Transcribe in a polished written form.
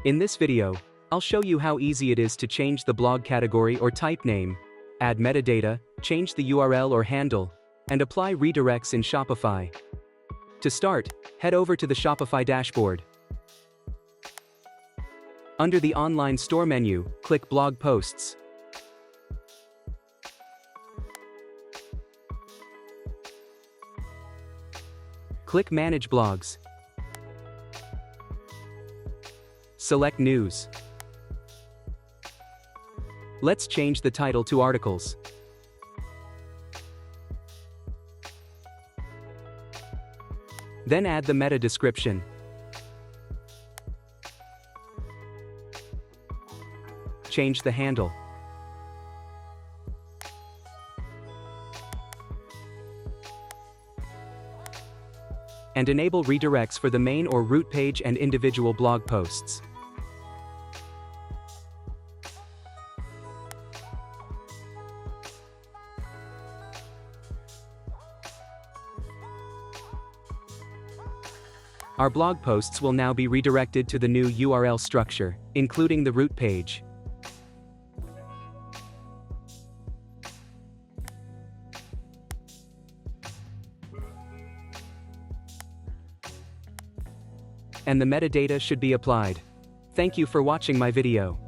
In this video, I'll show you how easy it is to change the blog category or type name, add metadata, change the URL or handle, and apply redirects in Shopify. To start, head over to the Shopify dashboard. Under the Online Store menu, click Blog Posts. Click Manage Blogs. Select News. Let's change the title to Articles. Then add the meta description. Change the handle. And enable redirects for the main or root page and individual blog posts. Our blog posts will now be redirected to the new URL structure, including the root page. And the metadata should be applied. Thank you for watching my video.